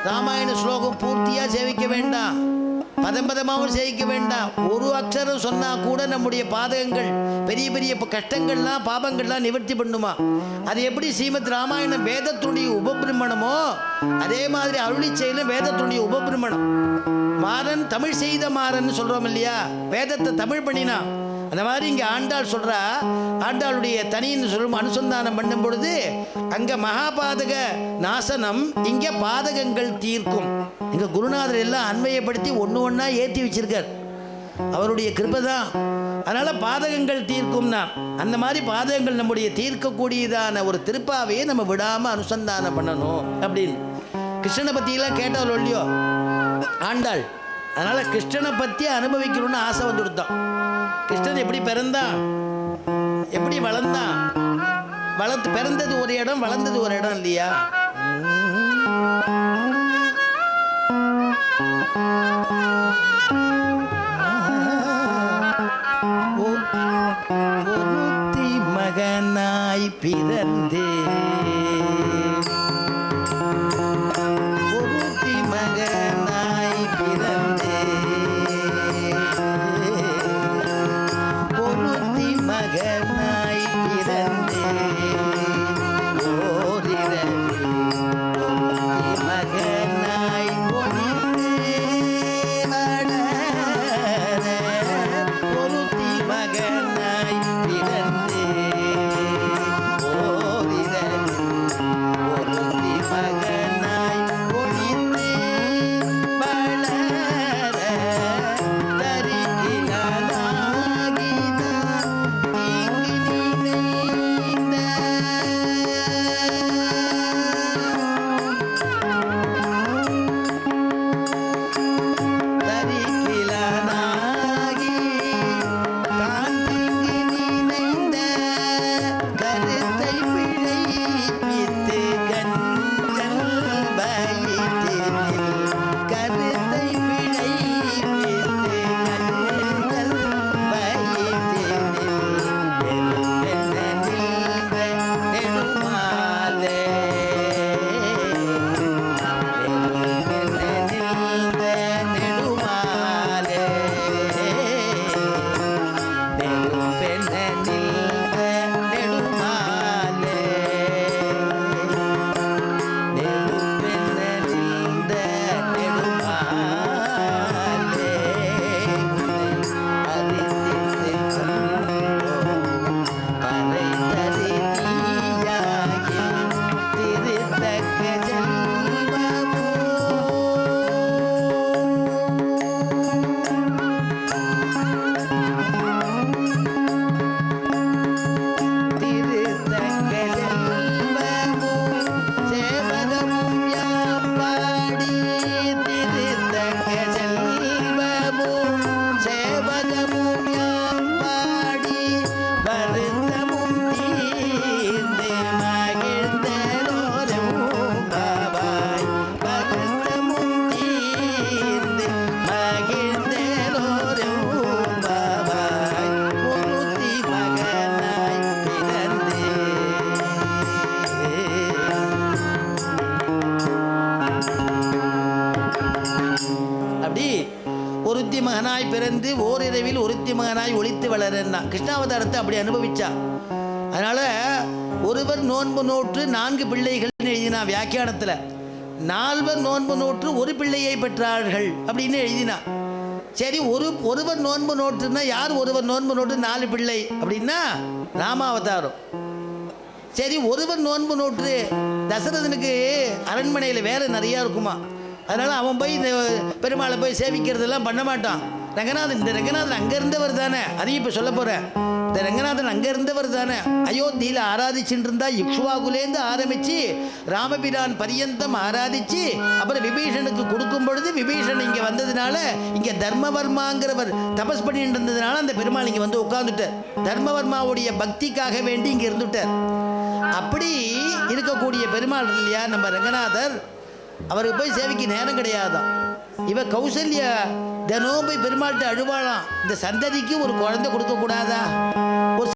ராமாயண ஸ்லோகம் பூர்த்தியாக சேவிக்க வேண்டாம், பதம் பதமாகவும் சேவிக்க வேண்டாம். ஒரு அக்ஷரம் சொன்னால் கூட நம்முடைய பாதகங்கள், பெரிய பெரிய கஷ்டங்கள்லாம் பாபங்கள்லாம் நிவர்த்தி பண்ணுமா. அது எப்படி ஸ்ரீமத் ராமாயணம் வேதத்துடைய உபபிரமணமோ அதே மாதிரி அருளி செயலும் வேதத்துடைய உபபிரமணம். மாறன் தமிழ் செய்த மாறன் சொல்கிறோம் இல்லையா, வேதத்தை தமிழ் பண்ணினா. அந்த மாதிரி இங்கே ஆண்டாள் சொல்கிறா, ஆண்டாளுடைய தனின்னு சொல்லும் அனுசந்தானம் பண்ணும் பொழுது அங்கே மகாபாதக நாசனம், இங்கே பாதகங்கள் தீர்க்கும். இங்கே குருநாதர் எல்லாம் அண்மையப்படுத்தி ஒன்று ஒன்றா ஏற்றி வச்சிருக்கார், அவருடைய கிருபை தான். அதனால் பாதகங்கள் தீர்க்கும்னா அந்த மாதிரி பாதகங்கள் நம்முடைய தீர்க்கக்கூடியதான ஒரு திருப்பாவையை நம்ம விடாமல் அனுசந்தானம் பண்ணணும் அப்படின்னு. கிருஷ்ணனை பற்றியெல்லாம் கேட்டால் இல்லையோ ஆண்டாள், அதனால் கிருஷ்ணனை பற்றி அனுபவிக்கணும்னு ஆசை வந்து கொடுத்தான். கிருஷ்ணன் எப்படி பிறந்தான், எப்படி வளர்ந்தான், பிறந்தது ஒரு இடம் வளர்ந்தது ஒரு இடம் இல்லையா. ஒருத்தி மகனாய் பிறந்தே, ஒருத்தி மகனாய் பிறந்தே, ஒருத்தி மகனாய் பிறந்தே, ஓரிரவில் ஒருத்தி மகனாய் ஒளிந்து வளர, ஒருத்தி மகனாய் பிறந்தே, ஓரிரவில் ஒருத்தி மகனாய் ஒளிந்து வளர, தரிக்கிலானாகிதான் தீங்கு நினைந்த, தரிக்கிலானாகி தான் தீங்கு நினைந்த, கருத்தை பிழைப்பித்து கண்கள் வயிற்றினில், கருத்தை பிழைப்பித்து கண்கள் வயிற்றினில், நெருப்பென நின்ற நெடுமாலே, நெருப்பென நின்ற நெடுமாலே, நெருப்பென நின்ற நெடுமாலே, நெருப்பென நின்ற நெடுமாலே, அறிந்திட்டு கண்டோம் பறைதறி நீயாகி திருத்தக்க செல்வமோ. திருத்தக்க செல்வமும் சேவகமும் யாம் பாடி, திருத்தக்க செல்வமும் சேவகமும் யாம் பாடி, வருத்தமும் தீர்ந்து மகிழ்ந்தலோரும் பாவாய், வருத்தமும் தீர்ந்து மகிழ்ந்தலோரும் பாவாய், ஒருத்தி மகனாய் பிறந்தே. அப்படி ஒருத்தி மகனாய் பிறந்து ஓரிரவில் ஒருத்தி மகனாய் ஒளித்து வளரன்னா கிருஷ்ணாவதாரத்தை அப்படி அனுபவிச்சா. அதனால ஒருவர் நோன்பு நோற்று 4 பிள்ளைகள் எழுதினா வியாக்கியானத்தில், 4 நோன்பு நோற்று ஒரு பிள்ளையை பெற்றார்கள் அப்படின்னு எழுதினா. சரி, ஒருவர் நோன்பு நோற்றுன்னா யார் ஒருவர் நோன்பு நோட்டு 4 பிள்ளை அப்படின்னா ராமாவதாரம். சரி, ஒருவர் நோன்பு நோற்று தசரதனுக்கு அரண்மனையில் வேலை நிறையா இருக்குமா, அதனால் அவன் போய் இந்த பெருமாளை போய் சேவிக்கிறதெல்லாம் பண்ண மாட்டான். ரங்கநாதன், இந்த ரங்கநாதன் அங்கே இருந்தவர் தானே, அதையும் இப்போ சொல்ல போகிறேன். இந்த ரங்கநாதன் அங்கே இருந்தவர் தானே, அயோத்தியில் ஆராதிச்சுட்டு இருந்தா. இக்ஷ்வாகுலேருந்து ஆரம்பித்து ராமபிரான் பரியந்தம் ஆராதித்து அப்புறம் விபீஷனுக்கு கொடுக்கும் பொழுது விபீஷன் இங்கே வந்ததுனால, இங்கே தர்மவர்மாங்கிறவர் தபஸ் பண்ணிட்டு இருந்ததுனால அந்த பெருமாள் இங்கே வந்து உட்காந்துட்டார். தர்மவர்மாவுடைய பக்திக்காக வேண்டி இங்கே இருந்துட்டார். அப்படி இருக்கக்கூடிய பெருமாள் இல்லையா நம்ம ரங்கநாதர், அவருக்கு போய் சேவைக்கு நேரம் கிடையாதான். இவ கௌசல்யா தினம் போய் பெருமாள்கிட்ட அழுவாளாம், இந்த சந்ததிக்கு ஒரு குழந்தை கொடுக்க கூடாதா, ஒரு